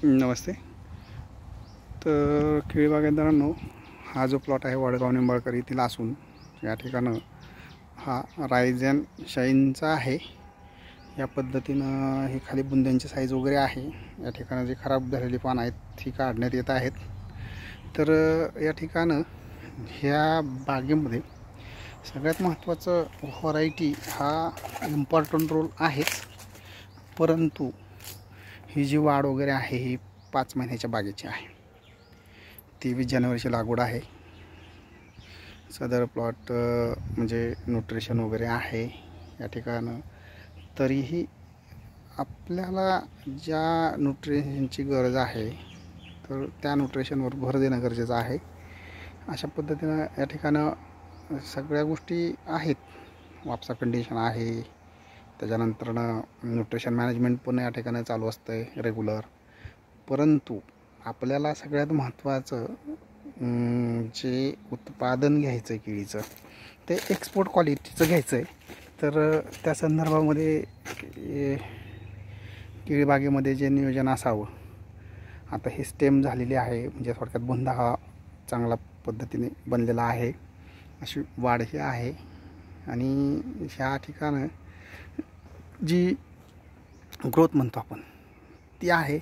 नमस्ते. तर केळी बागायतदारांनो, हा जो प्लॉट आहे वडगाव निंबाळकर येथील असून या ठिकाणं हा राईज अँड शाईनचा आहे. या पद्धतीनं ही खाली बुंद्यांची साईज वगैरे आहे. या ठिकाणं जी खराब झालेली पानं आहेत ती काढण्यात येत आहेत. तर या ठिकाणं ह्या बागेमध्ये सगळ्यात महत्त्वाचं व्हरायटी हा इम्पॉर्टंट रोल आहेच, परंतु ही जी वाढ वगैरे आहे ही 5 महिन्याच्या बागेची आहे. 23 जानेवारीची लागवड आहे. सदर प्लॉट म्हणजे न्यूट्रिशन वगैरे आहे या ठिकाणं. तरीही आपल्याला ज्या न्यूट्रिशनची गरज आहे तर त्या न्यूट्रिशनवर भर देणं गरजेचं आहे. अशा पद्धतीनं या ठिकाणं सगळ्या गोष्टी आहेत. वापसा कंडिशन आहे, त्याच्यानंतरनं न्यूट्रिशन मॅनेजमेंट पण या ठिकाणी चालू असतं आहे रेग्युलर. परंतु आपल्याला सगळ्यात महत्त्वाचं जे उत्पादन घ्यायचं आहे केळीचं ते एक्सपोर्ट क्वालिटीचं घ्यायचं आहे. तर त्या संदर्भामध्ये केळी बागेमध्ये जे नियोजन असावं, आता ही स्टेम झालेली आहे, म्हणजे थोडक्यात बुंदा हा चांगला पद्धतीने बनलेला आहे, अशी वाढ ही आहे. आणि ह्या ठिकाणं जी ग्रोथ म्हणतो आपण ती आहे.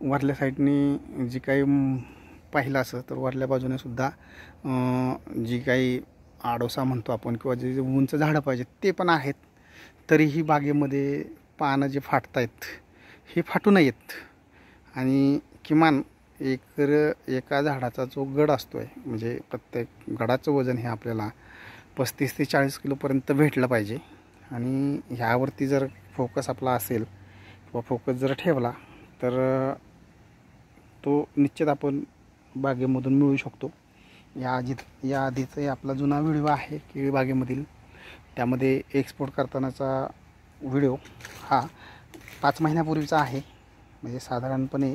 वरल्या साईडने जी काही पाहिलं असं तर वरल्या बाजूने सुद्धा जी काही आडोसा म्हणतो आपण किंवा जे उंच झाडं पाहिजेत ते पण आहेत. तरीही बागेमध्ये पानं जे फाटत आहेत हे फाटू नयेत. आणि किमान एका झाडाचा जो गड असतो आहे, म्हणजे प्रत्येक गडाचं वजन हे आपल्याला 35 ते 40 किलोपर्यंत भेटलं पाहिजे. आणि ह्यावरती जर फोकस आपला असेल किंवा फोकस जर ठेवला तर तो निश्चित आपण बागेमधून मिळू शकतो. या आधीचा आपला जुना व्हिडिओ आहे केळी बागेमधील, त्यामध्ये एक्सपोर्ट करतानाचा व्हिडिओ हा 5 महिन्यापूर्वीचा आहे. म्हणजे साधारणपणे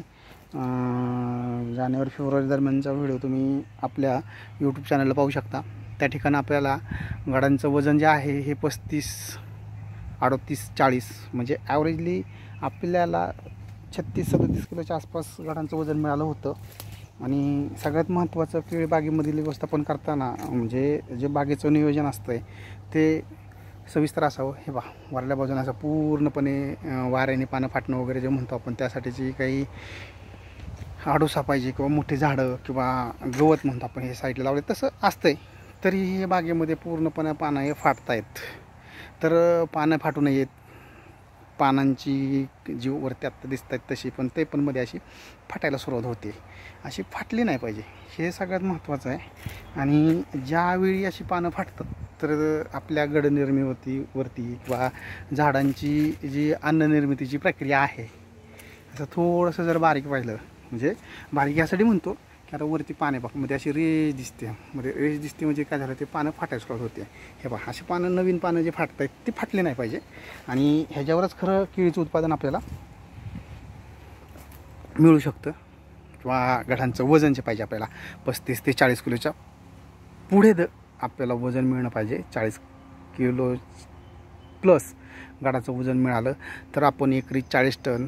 जानेवारी फेब्रुवारी दरम्यानचा व्हिडिओ तुम्ही आपल्या यूट्यूब चॅनलला पाहू शकता. त्या ठिकाणी आपल्याला गडांचं वजन जे आहे हे 35, 38, 40 म्हणजे ॲव्हरेजली आपल्याला 36-37 किलोच्या आसपास गडांचं वजन मिळालं होतं. आणि सगळ्यात महत्त्वाचं केळी बागेमधील व्यवस्थापन करताना म्हणजे जे बागेचं नियोजन असतं आहे ते सविस्तर असावं. हे वरल्या बाजूने असं पूर्णपणे वाऱ्याने पानं फाटणं वगैरे जे म्हणतो आपण त्यासाठीची काही आडोसा पाहिजे किंवा मोठी झाडं किंवा गवत म्हणतो आपण हे साईडला लावले तसं असतंय. तरी हे बागेमध्ये पूर्णपणे पानं हे फाटत आहेत. तर पानं फाटू नयेत. पानांची जी वरती आत्ता दिसत आहेत तशी पण ते पण मध्ये अशी फाटायला सुरुवात होते, अशी फाटली नाही पाहिजे, हे सगळ्यात महत्त्वाचं आहे. आणि ज्यावेळी अशी पानं फाटतात तर आपल्या गडनिर्मितीवरती किंवा झाडांची जी अन्ननिर्मितीची प्रक्रिया आहे असं थोडंसं जर बारीक पाहिलं, म्हणजे बारीक यासाठी म्हणतो की आता वरती पाने मध्ये अशी रेष दिसते, म्हणजे काय झालं ते पानं फाटायला सुरुवात होते. हे अशी पानं नवीन पानं जे फाटत आहेत ती फाटली नाही पाहिजे. आणि ह्याच्यावरच खरं केळीचं उत्पादन आपल्याला मिळू शकतं. किंवा गडांचं वजन जे पाहिजे आपल्याला 35 ते 40 किलोच्या पुढे आपल्याला वजन मिळणं पाहिजे. 40 किलो प्लस गडाचं वजन मिळालं तर आपण एकरी 40 टन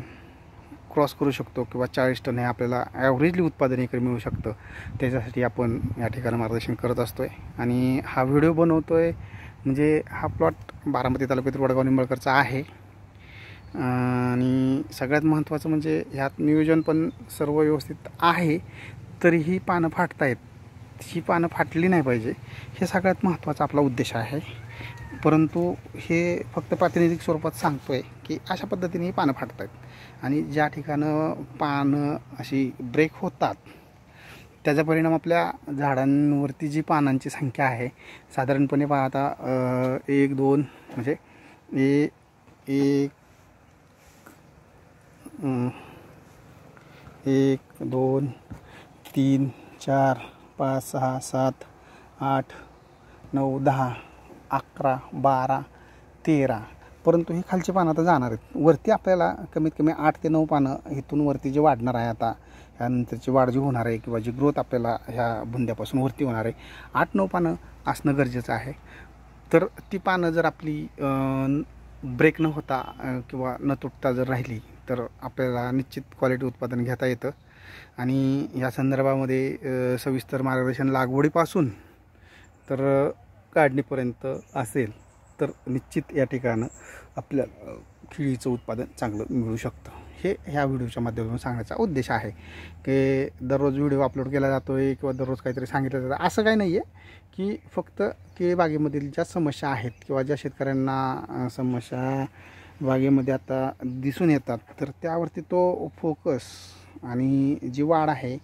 क्रॉस करू शकतो किंवा 40 टन हे आपल्याला ॲव्हरेजली उत्पादन एकरी मिळू शकतं. त्याच्यासाठी आपण या ठिकाणी मार्गदर्शन करत असतो आहे. आणि हा व्हिडिओ बनवतो आहे म्हणजे हा प्लॉट बारामती तालुक्यातील वडगाव निंबाळकरचा आहे. आणि सगळ्यात महत्त्वाचं म्हणजे ह्यात नियोजन पण सर्व व्यवस्थित आहे. तरीही पानं फाटत आहेत, ही पानं फाटली नाही पाहिजे, हे सगळ्यात महत्त्वाचा आपला उद्देश आहे. परंतु हे फक्त प्रातिनिधिक स्वरूपात सांगतो आहे की अशा पद्धतीने ही पानं फाटत आहेत. आणि ज्या ठिकाणं पानं अशी ब्रेक होतात त्याचा परिणाम आपल्या झाडांवरती जी पानांची संख्या आहे साधारणपणे आता 1, 2 म्हणजे 1, 2, 3, 4, 5, 6, 7, 8, 9, 10, 11, 12, 13. परंतु ही खालची पानं आता जाणार आहेत. वरती आपल्याला कमीत कमी 8 ते 9 पानं इथून वरती जे वाढणार आहे, आता ह्यानंतरची वाढ जी होणार आहे किंवा जी ग्रोथ आपल्याला ह्या बुंद्यापासून वरती होणार आहे 8-9 पानं असणं गरजेचं आहे. तर ती पानं जर आपली ब्रेक न होता किंवा न तुटता जर राहिली तर आपल्याला निश्चित क्वालिटी उत्पादन घेता येतं। आणि या संदर्भामध्ये सविस्तर मार्गदर्शन लागवडीपासून तर काढणीपर्यंत असेल तर निश्चित या ठिकाणी आपल्याला केळीचं उत्पादन चांगलं मिळू शकतं। हे ह्या व्हिडिओच्या माध्यमातून सांगण्याचा उद्देश आहे की दररोज व्हिडिओ अपलोड केला जातो आहे किंवा दररोज काहीतरी सांगितलं जातं असं काही नाही आहे की फक्त केळी बागेमधील ज्या समस्या आहेत किंवा ज्या शेतकऱ्यांना समस्या बागेमध्ये आता दिसून येतात तर त्यावरती तो फोकस आणि जी वाढ आहे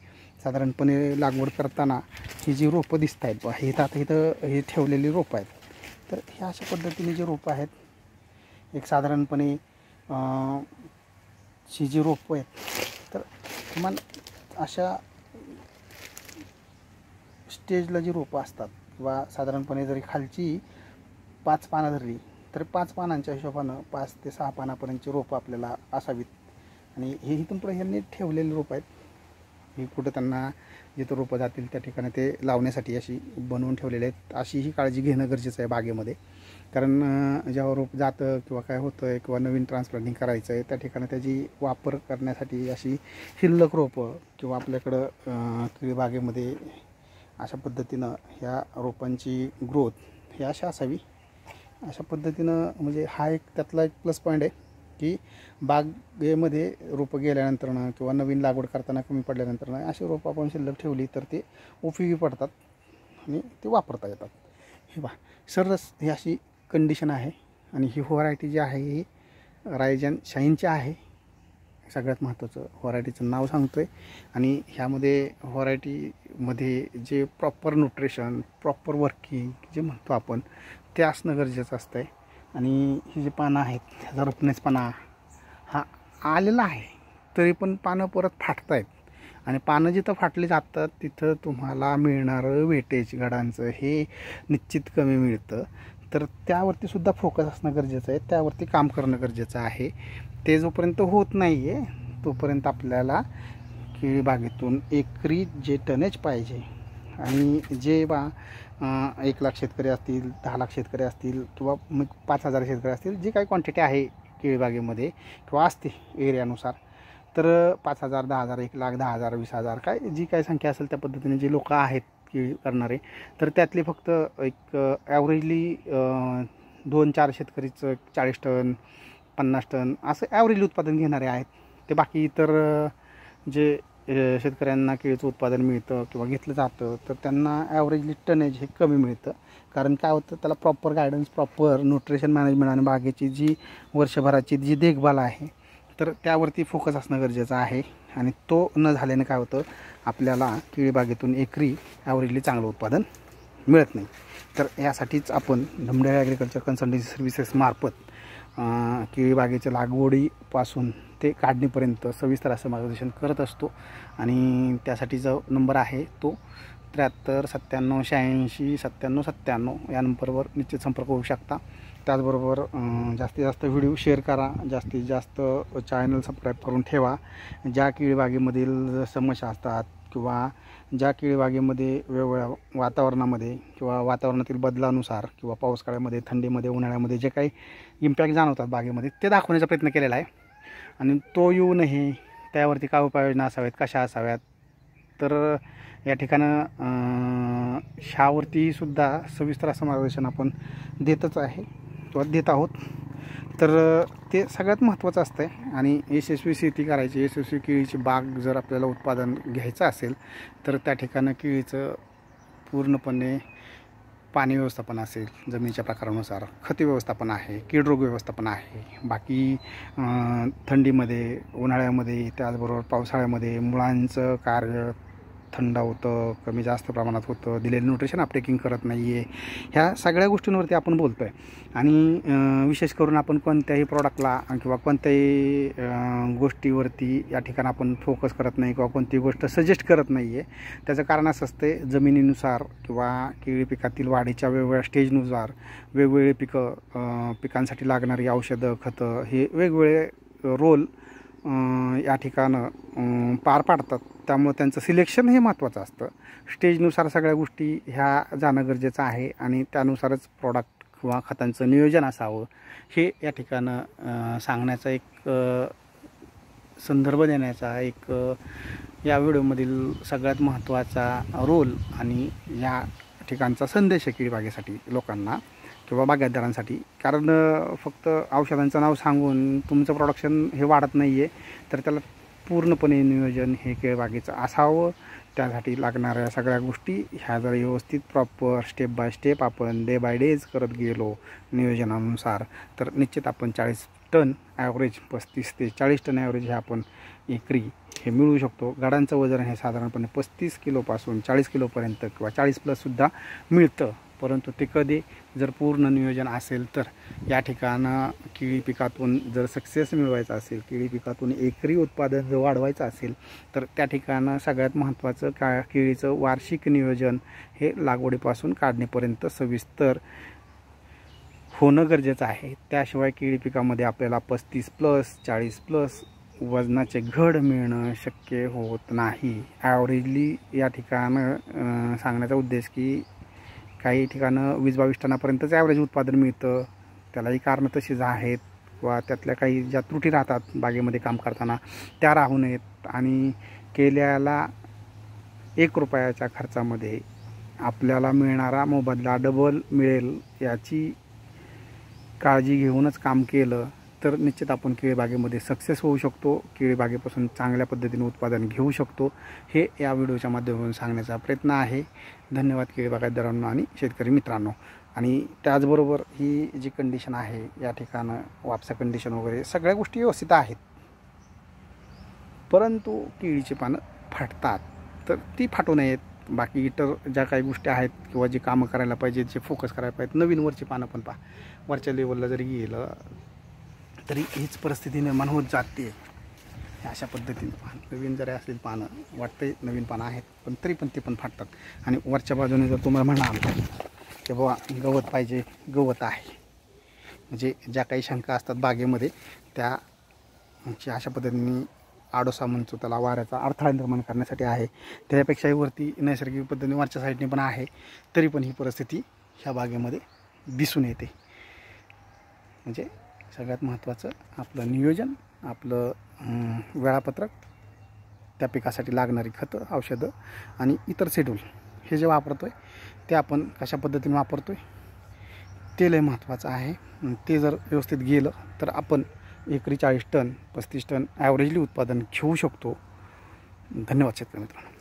साधारणपणे लागवड करताना ही जी रोपं दिसत आहेत हे आता इथं हे ठेवलेली रोपं आहेत तर ह्या अशा पद्धतीने जे रोपं आहेत एक साधारणपणे ही जी रोपं आहेत तर किमान अशा स्टेजला जी रोपं असतात किंवा साधारणपणे जरी खालची 5 पानं धरली तर 5 पानांच्या हिशोबानं 5 ते 6 पानापर्यंतची रोपं आपल्याला असावीत। आणि हे इथून पुढे ह्यांनी ठेवलेले रोपं आहेत ही कुठं त्यांना जिथं रोपं जातील त्या ठिकाणी ते लावण्यासाठी अशी बनवून ठेवलेले आहेत। अशी ही काळजी घेणं गरजेचं आहे बागेमध्ये कारण जेव्हा रोप जातं किंवा काय होतं आहे किंवा नवीन ट्रान्सप्लांटिंग करायचं आहे त्या ठिकाणी त्याची वापर करण्यासाठी अशी शिल्लक रोपं किंवा आपल्याकडं केळी बागेमध्ये अशा पद्धतीनं ह्या रोपांची ग्रोथ ही अशा असावी अशा पद्धतीनं म्हणजे हा एक त्यातला एक प्लस पॉईंट आहे की बागेमध्ये रोपं गेल्यानंतरनं किंवा नवीन लागवड करताना कमी पडल्यानंतरनं अशी रोपं आपण शिल्लक ठेवली तर ते उपयोगी पडतात आणि ते वापरता येतात। हे बा सरस ही अशी कंडिशन आहे आणि ही व्हरायटी जी आहे ही रायझन शाईनची आहे। सगळ्यात महत्त्वाचं व्हरायटीचं नाव सांगतो आहे आणि ह्यामध्ये व्हरायटीमध्ये जे प्रॉपर न्यूट्रिशन प्रॉपर वर्किंग जे म्हणतो आपण ते असणं गरजेचं असतं आहे। आणि ही जी पानं आहेत ह्याचा रुपणेसपणा हा आलेला आहे तरी पण पानं परत फाटत आहेत आणि पानं जिथं फाटली जातात तिथं तुम्हाला मिळणारं वेटेज घडांचं हे निश्चित कमी मिळतं तर त्यावरती सुद्धा फोकस असणं गरजेचं आहे त्यावरती काम करणं गरजेचं आहे। ते जोपर्यंत होत नाही आहे तोपर्यंत आपल्याला केळी बागेतून एकरी जे टनेज पाहिजे आणि जे 1 लाख शेतकरी असतील 10 लाख शेतकरी असतील किंवा मग 5,000 शेतकरी असतील जी काही क्वांटिटी आहे केळी बागेमध्ये किंवा असते एरियानुसार तर 5,000 10,000 1 लाख 10,000 20,000 काय जी काही संख्या असेल त्या पद्धतीने जे लोक आहेत केळी करणारे तर त्यातले फक्त एक ॲव्हरेजली 2-4 शेतकरीचं 40 टन 50 टन असं ॲव्हरेज उत्पादन घेणारे आहेत। ते बाकी इतर जे शेतकऱ्यांना केळीचं उत्पादन मिळतं किंवा घेतलं जातं तर त्यांना ॲव्हरेजली टनेज हे कमी मिळतं कारण काय होतं त्याला proper guidance proper nutrition management आणि बागेची जी वर्षभराची जी देखभाल आहे तर त्यावरती फोकस असणं गरजेचं आहे। आणि तो न झाल्याने काय होतं आपल्याला केळी बागेतून एकरी ॲव्हरेजली चांगलं उत्पादन मिळत नाही। तर यासाठीच आपण धमड्या ॲग्रिकल्चर कन्सल्टन्सी सर्व्हिसेसमार्फत केळी बागेच्या लागवडीपासून ते काढणीपर्यंत सविस्तर असं मार्गदर्शन करत असतो आणि त्यासाठी जो नंबर आहे तो 73 97 86 97 97 या नंबरवर निश्चित संपर्क होऊ शकता। त्याचबरोबर जास्तीत जास्त व्हिडिओ शेअर करा जास्तीत जास्त चॅनल सबस्क्राईब करून ठेवा। ज्या केळी बागेमधील समस्या असतात किंवा ज्या केळी बागेमध्ये वेगवेगळ्या वातावरणामध्ये किंवा वातावरणातील बदलानुसार किंवा पावसाळ्यामध्ये थंडीमध्ये उन्हाळ्यामध्ये जे काही इम्पॅक्ट जाणवतात बागेमध्ये ते दाखवण्याचा प्रयत्न केलेला आहे आणि तो येऊ नये त्यावरती काय उपाययोजना असाव्यात कशा असाव्यात तर या ठिकाणं ह्यावरती सुद्धा सविस्तर असं मार्गदर्शन आपण देतच आहे किंवा देत आहोत। तर ते सगळ्यात महत्त्वाचं असतं आहे आणि यशस्वी शेती करायची यशस्वी केळीची बाग जर आपल्याला उत्पादन घ्यायचं असेल तर त्या ठिकाणं केळीचं पूर्णपणे पाणी व्यवस्थापन असेल जमिनीच्या प्रकारानुसार खत व्यवस्थापन आहे कीड रोग व्यवस्थापन आहे बाकी थंडीमध्ये उन्हाळ्यामध्ये त्याचबरोबर पावसाळ्यामध्ये मुळांचं कार्य थंड होतं कमी जास्त प्रमाणात होतं दिलेलं न्यूट्रिशन अपटेकिंग करत नाही आहे ह्या सगळ्या गोष्टींवरती आपण बोलतो आहे आणि विशेष करून आपण कोणत्याही प्रॉडक्टला किंवा कोणत्याही गोष्टीवरती या ठिकाणी आपण फोकस करत नाही किंवा कोणती गोष्ट सजेस्ट करत नाही आहे त्याचं कारण असं असते जमिनीनुसार किंवा केळी पिकातील वाढीच्या वेगवेगळ्या स्टेजनुसार वेगवेगळे पिकांसाठी लागणारी औषधं खतं हे वेगवेगळे रोल या ठिकाणं पार पाडतात त्यामुळे त्यांचं सिलेक्शन हे महत्त्वाचं असतं स्टेजनुसार सगळ्या गोष्टी ह्या जाणं गरजेचं आहे आणि त्यानुसारच प्रॉडक्ट किंवा खतांचं नियोजन असावं हे या ठिकाणं सांगण्याचा एक संदर्भ देण्याचा एक या व्हिडिओमधील सगळ्यात महत्त्वाचा रोल आणि या ठिकाणचा संदेश आहे केळीबागेसाठी लोकांना किंवा बागायतदारांसाठी. कारण फक्त औषधांचं नाव सांगून तुमचं प्रोडक्शन हे वाढत नाही आहे, तर त्याला पूर्णपणे नियोजन हे केळीबागेचं असावं. त्यासाठी लागणाऱ्या सगळ्या गोष्टी ह्या जर व्यवस्थित प्रॉपर स्टेप बाय स्टेप आपण डे बाय डेज करत गेलो नियोजनानुसार, तर निश्चित आपण 40 टन ॲव्हरेज 35 ते 40 टन ॲव्हरेज हे आपण एकरी हे मिळवू शकतो. गाडांचं वजन हे साधारणपणे 35 किलोपासून 40 किलोपर्यंत किंवा 40+ मिळतं. परंतु ते कधी जर पूर्ण नियोजन असेल तर या ठिकाणं केळी पिकातून जर सक्सेस मिळवायचा असेल, केळी पिकातून एकरी उत्पादन जर वाढवायचं असेल, तर त्या ठिकाणं सगळ्यात महत्त्वाचं केळीचं वार्षिक नियोजन हे लागवडीपासून काढणीपर्यंत सविस्तर होणं गरजेचं आहे. त्याशिवाय केळी पिकामध्ये आपल्याला 35+ 40+ वजनाचे घड मिळणं शक्य होत नाही. ॲव्हरेजली या ठिकाणं सांगण्याचा उद्देश की काही ठिकाणं 20-22 टनापर्यंतच ॲव्हरेज उत्पादन मिळतं. त्यालाही कारणं तशीच आहेत किंवा त्यातल्या काही ज्या त्रुटी राहतात बागेमध्ये काम करताना त्या राहू नयेत आणि केल्याला 1 रुपयाच्या खर्चामध्ये आपल्याला मिळणारा मोबदला डबल मिळेल याची काळजी घेऊनच काम केलं तर निश्चित आपण केळीबागेमध्ये सक्सेस होऊ शकतो. केळीबागेपासून चांगल्या पद्धतीने उत्पादन घेऊ शकतो. हे या व्हिडिओच्या माध्यमातून सांगण्याचा प्रयत्न आहे. धन्यवाद केळी बागायतदारांनो आणि शेतकरी मित्रांनो. आणि त्याचबरोबर ही जी कंडिशन आहे या ठिकाणं वापसा कंडिशन वगैरे सगळ्या गोष्टी व्यवस्थित आहेत, परंतु केळीची पानं फाटतात, तर ती फाटू नयेत. बाकी इतर ज्या काही गोष्टी आहेत किंवा जे कामं करायला पाहिजेत, जे फोकस करायला पाहिजेत, नवीन वरची पानं पण पहा. वरच्या लेवलला जरी गेलं तरी हीच परिस्थिती निर्माण होत जाते. अशा पद्धतीने नवीन जरी असलेली पानं वाटते नवीन पानं आहेत, पण तरी पण ते पण फाटतात. आणि वरच्या बाजूने जर तुम्हाला म्हणाल की बाबा गवत पाहिजे, गवत आहे, म्हणजे ज्या काही शंका असतात बागेमध्ये त्या अशा पद्धतीने आडोसा म्हणतो त्याला, वाऱ्याचा अडथळा निर्माण करण्यासाठी आहे. त्यापेक्षाही वरती नैसर्गिक पद्धतीने वरच्या साईडने पण आहे, तरी पण ही परिस्थिती ह्या बागेमध्ये दिसून येते. म्हणजे सगळ्यात महत्त्वाचं आपलं नियोजन, आपलं वेळापत्रक, त्या पिकासाठी लागणारी खतं, औषधं आणि इतर शेड्यूल हे जे वापरतो आहे ते आपण कशा पद्धतीने वापरतो आहे ते लय महत्त्वाचं आहे. ते जर व्यवस्थित गेलं तर आपण एकरी 40 टन 35 टन ॲव्हरेजली उत्पादन घेऊ शकतो. धन्यवाद शेतकरी मित्रांनो.